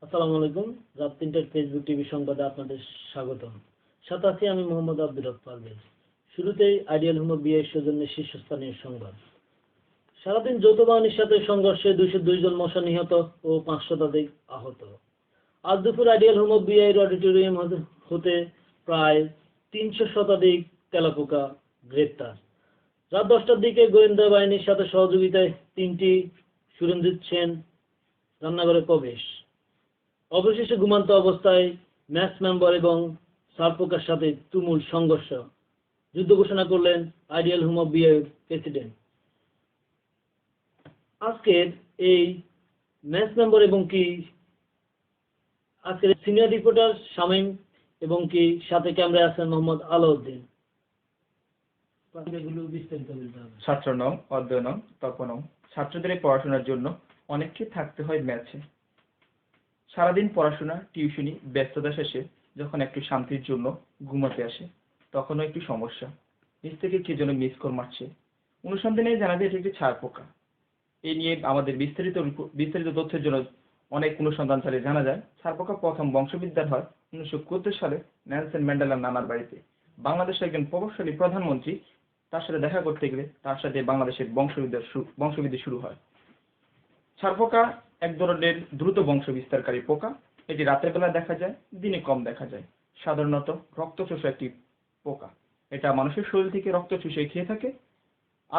আসসালামু আলাইকুম। রাত ৩টার ফেসবুক টিভি সংবাদে আপনাদের স্বাগতম। সাথে আছি আমি মোহাম্মদ আব্দুর রব পারভেজ। শুরুতেই আইডিয়াল হোম বিআই সৌজন্যে শীর্ষস্থানীয় সংবাদ। সারাদিন যৌথ বাহিনীর সাথে সংঘর্ষে ২০২ জন মশা নিহত ও ৫ শতাধিক আহত। আজ দুপুর আইডিয়াল হোম বিআইয়ের অডিটোরিয়াম হতে প্রায় ৩০০ শতাধিক তেলাপোকা গ্রেপ্তার। রাত ১০টার দিকে গোয়েন্দা বাহিনীর সাথে সহযোগিতায় ৩টি সুরঞ্জিত সেন রান্নাঘরে প্রবেশ। অবশেষে ঘুমন্ত অবস্থায় ম্যাক্স মেম্বার এবং সারপোকার সাথে তুমুল সংঘর্ষ, যুদ্ধ ঘোষণা করলেন আইডিয়াল হোম বিআই প্রেসিডেন্ট। আজকের এই ম্যাক্স মেম্বার এবং কি আজকের সিনিয়র রিপোর্টার শামীম এবং কি সাথে ক্যামেরায় আছেন মোহাম্মদ আলাউদ্দিন। বিস্তারিত বলতে হবে। ছাত্র নও, অধ্যয়ন নও, তপন নও। ছাত্রদের পড়াশোনার জন্য অনেককে থাকতে হয় ম্যাচে। সারাদিন পড়াশোনা, টিউশনি, ব্যস্ততা শেষে যখন একটু শান্তির জন্য ঘুমাতে আসে, তখনও একটু সমস্যা। নিজ থেকে কে যেন মিস কল মারছে। অনুসন্ধানে জানা যায় এটি একটি ছাড় পোকা। এই নিয়ে আমাদের বিস্তারিত তথ্যের জন্য অনেক অনুসন্ধান চালিয়ে জানা যায় ছাড় পোকা প্রথম বংশবিদ্যার হয় 1971 সালে নেলসন ম্যান্ডেলার নানার বাড়িতে। বাংলাদেশের একজন প্রভাবশালী প্রধানমন্ত্রী, তার সাথে দেখা করতে গেলে তার সাথে বাংলাদেশের বংশবৃদ্ধি শুরু হয়। ছাড় পোকা এক ধরনের দ্রুত বংশ বিস্তারকারী পোকা। এটি রাতের বেলা দেখা যায়, দিনে কম দেখা যায়। সাধারণত রক্তচোষা একটি পোকা। এটা মানুষের শরীর থেকে রক্ত চুষে খেয়ে থাকে।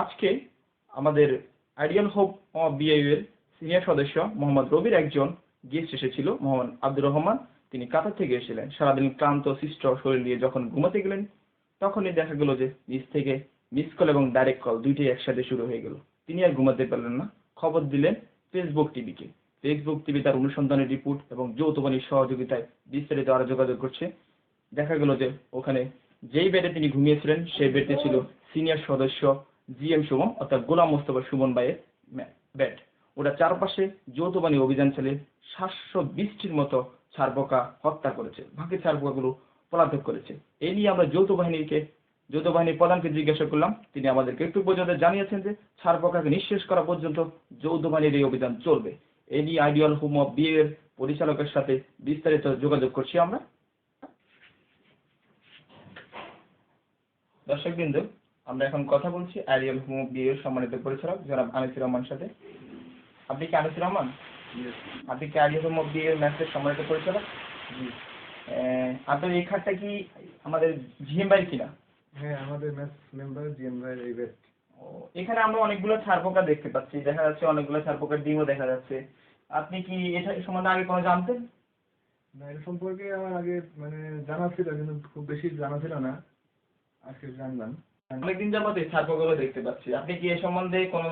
আজকে আমাদের আইডিয়াল হোম বিআই এর সিনিয়র সদস্য মোহাম্মদ রবির একজন গেস্ট এসেছিল, মোহাম্মদ আব্দুর রহমান। তিনি কাতার থেকে এসেছিলেন। সারাদিন ক্লান্ত সৃষ্ট শরীর নিয়ে যখন ঘুমাতে গেলেন, তখনই দেখা গেল যে নিজ থেকে মিস কল এবং ডাইরেক্ট কল দুইটাই একসাথে শুরু হয়ে গেল। তিনি আর ঘুমাতে পারলেন না। খবর দিলেন ফেসবুক টিভিকে। ফেসবুক টিভি তার অনুসন্ধানের রিপোর্ট এবং যৌথ বাহিনীর সহযোগিতায় বিস্তারিত আরো যোগাযোগ করছে। দেখা গেল যে ওখানে যেই বেডে তিনি ঘুমিয়েছিলেন সেই বেডটি ছিল সিনিয়র সদস্য জিএম সুমন অর্থাৎ গোলাম মোস্তফা সুমন ভাইয়ের বেড। ওটা চারপাশে যৌথ বাহিনী অভিযান চালিয়ে 720টির মতো ছাড় পোকা হত্যা করেছে। বাকি ছাড় পোকাগুলো পলাতক করেছে। এই নিয়ে আমরা যৌথ বাহিনীর প্রধানকে জিজ্ঞাসা করলাম। তিনি আমাদেরকে একটু পর্যন্ত জানিয়েছেন যে ছাড় পোকাকে নিঃশেষ করা পর্যন্ত যৌথ বাহিনীর এই অভিযান চলবে। এই নিয়ে আইডিয়াল হোম বিআই এর পরিচালকের সাথে বিস্তারিত যোগাযোগ করছি আমরা। দর্শকবৃন্দ, আমরা এখন কথা বলছি আইডিয়াল হোম বিআই এর সম্মানিত পরিচালক জনাব আনিসুর রহমানের সাথে। আপনি কি আনিসুর রহমান? আপনি কি আইডিয়াল হোম বিআই এর ম্যাচের সম্মানিত পরিচালক? আপনার এই খাটটা কি আমাদের জিএম ভাই কিনা? হ্যাঁ, আমাদের ম্যাচ মেম্বার জিএম ভাই এই বেস্ট। এখানে আমরা অনেকগুলো ছাড় পোকা দেখতে পাচ্ছি, দেখা যাচ্ছে অনেকগুলো ছাড় পোকার ডিমও দেখা যাচ্ছে। আপনি কি এটা সম্বন্ধে আগে কোনো জানতেন? না, এর সম্পর্কে আমার আগে জানা ছিল, কিন্তু খুব বেশি জানা ছিল না। আজকে জানলাম। অনেকদিন যাবত এই ছাড় পোকাগুলো দেখতে পাচ্ছি। আপনি কি এ সম্বন্ধে কোনো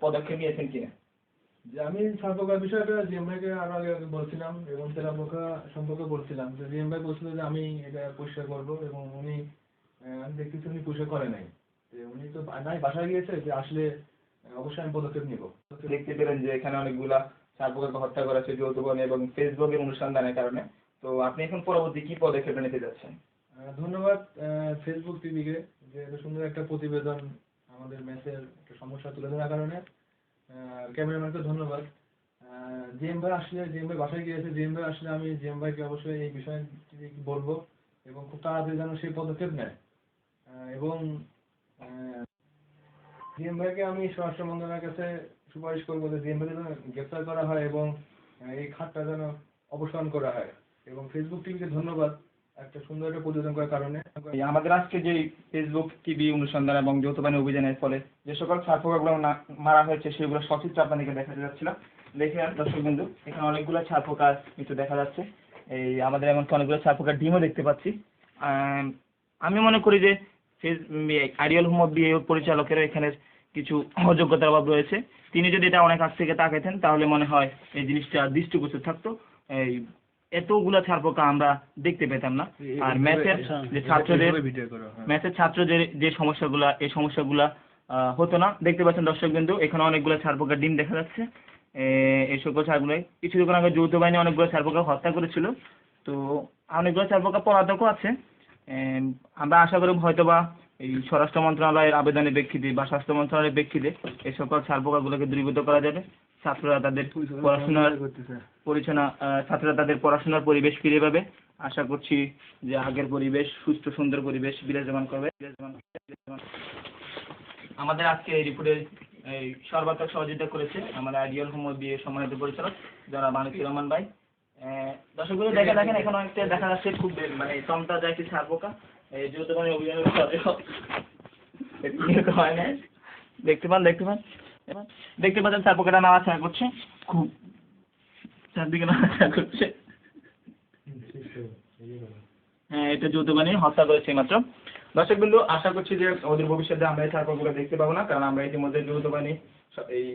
পদক্ষেপ নিয়েছেন কিনা? যে আমি সাপোকার বিষয়টা জিএম ভাইকে আরো আগে বলছিলাম এবং তেলা পোকা সম্পর্কে বলছিলাম, যে জিএম ভাই বলছিল যে আমি এটা পরিষ্কার করবো, এবং উনি আমি দেখতেছি উনি পরিষ্কার করে নাই। উনি তো নাই, বাসায় গিয়েছে, যে আসলে অবশ্যই আমি পদক্ষেপ নিব। দেখতে পেলেন যে এখানে অনেকগুলা ছাড় পোকাকে হত্যা করেছে যৌথ বাহিনী এবং ফেসবুকের অনুসন্ধানের কারণে। তো আপনি এখন পরবর্তী কি পদক্ষেপ নিতে যাচ্ছেন? ধন্যবাদ ফেসবুক টিভিকে, যে এত সুন্দর একটা প্রতিবেদন আমাদের ম্যাচের একটা সমস্যা তুলে ধরার কারণে। ক্যামেরাম্যানকে ধন্যবাদ। জিএম ভাই বাসায় গিয়েছে। জিএম ভাই আসলে আমি জিএম ভাইকে অবশ্যই এই বিষয়ে বলবো, এবং খুব তাড়াতাড়ি যেন সেই পদক্ষেপ নেয়। এবং জিএম ভাইকে আমি স্বরাষ্ট্র মন্ত্রণালয়ের কাছে সুপারিশ করবো যে জিএম ভাই যেন গ্রেফতার করা হয় এবং এই খাতটা যেন অপসারণ করা হয়। এবং ফেসবুক টিভিকে ধন্যবাদ একটা সুন্দর একটা প্রতিবেদন করার কারণে। আমাদের আজকে যে ফেসবুক টিভি অনুসন্ধান এবং যৌথ বাহিনী অভিযানের ফলে যে সকল ছাড় পোকাগুলো মারা হয়েছে সেগুলো সচিত্র আপনাদেরকে দেখাতে যাচ্ছিল। দেখে দর্শকবৃন্দ, এখানে অনেকগুলো ছাড় পোকা কিন্তু দেখা যাচ্ছে। এই আমাদের এমনকি অনেকগুলো ছাড় পোকার ডিমও দেখতে পাচ্ছি। আমি মনে করি যে আইডিয়াল হোম বিআই পরিচালকেরও এখানে কিছু অযোগ্যতার অভাব রয়েছে। তিনি যদি এটা অনেক কাছ থেকে তাকাতেন তাহলে মনে হয় এই জিনিসটা দৃষ্টিগোচর থাকতো। এই এতগুলা ছাড় পোকা আমরা দেখতে পেতাম না। আর ম্যাথের ছাত্রদের যে সমস্যাগুলা, এই সমস্যাগুলা হতো না। দেখতে পাচ্ছেন দর্শকবৃন্দ, এখানে অনেকগুলো ছাড় পোকার ডিম দেখা যাচ্ছে। এই সকল ছাড়গুলো কিছুদিন আগে যৌথ বাহিনী অনেকগুলো ছাড় পোকা হত্যা করেছিল। তো অনেকগুলো ছাড় পোকা পলাতকও আছে। আমরা আশা করি হয়তোবা এই স্বরাষ্ট্র মন্ত্রণালয়ের আবেদনের প্রেক্ষিতে বা স্বাস্থ্য মন্ত্রণালয়ের প্রেক্ষিতে এই সকল ছাড় পোকাগুলোকে দূরীভূত করা যাবে। ছাত্ররা তাদের পড়াশোনার ছাত্ররা তাদের পড়াশোনার পরিবেশ ফিরে পাবে। আশা করছি যে আগের পরিবেশ, সুস্থ সুন্দর পরিবেশ বিরাজমান করবে। আমাদের আজকে এই রিপোর্টে এই সর্বাত্মক সহযোগিতা করেছে আমাদের আইডিয়াল হোম বিএ সম্মানিত পরিচালক যারা মানিকুর রহমান ভাই। দর্শকগুলো দেখেন এখন অনেকটা দেখা যাচ্ছে খুব মানে চমটা যায় কি ছাড় পোকা এই যেহেতু মানে অভিযানের হয় না দেখতে পাচ্ছেন ছাড় পোকাটা নাড়াচাড়া করছে, খুব চারদিকে নাড়াচাড়া করছে। হ্যাঁ, এটা যৌথ বানিয়ে হত্যা করেছে মাত্র। দর্শকবৃন্দ, আশা করছি যে ওদের ভবিষ্যতে আমরা এই ছাড়পোকাগুলো দেখতে পাবো না, কারণ আমরা ইতিমধ্যে যৌথ বাহিনী এই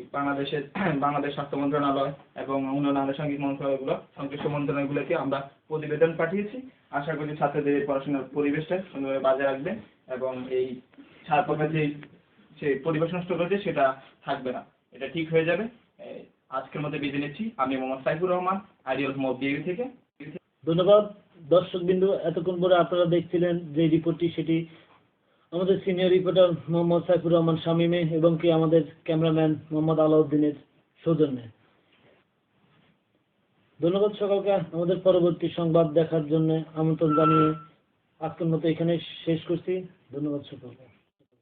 বাংলাদেশ স্বাস্থ্য মন্ত্রণালয় এবং অন্যান্য আনুষঙ্গিক মন্ত্রণালয়গুলো সংশ্লিষ্ট মন্ত্রণালয়গুলোকে আমরা প্রতিবেদন পাঠিয়েছি। আশা করি ছাত্রদের পড়াশোনার পরিবেশটা সুন্দরভাবে বজায় রাখবে এবং এই ছাড়পোকা যে পরিবেশ নষ্ট করেছে সেটা থাকবে না, এটা ঠিক হয়ে যাবে। আজকের মধ্যে বিদায় নিচ্ছি। আমি Mohammad Saifur Rahman, ideal home BA থেকে। ধন্যবাদ দর্শকবিন্দু, এতক্ষণ পরে আপনারা দেখছিলেন যে রিপোর্টটি, সেটি আমাদের সিনিয়র রিপোর্টার মোহাম্মদ সাইফুর রহমান শামীমে এবং কি আমাদের ক্যামেরাম্যান মোহাম্মদ আলাউদ্দিনের সৌজন্যে। ধন্যবাদ সকলকে আমাদের পরবর্তী সংবাদ দেখার জন্য আমন্ত্রণ জানিয়ে আজকের মতো এখানে শেষ করছি। ধন্যবাদ সকলকে।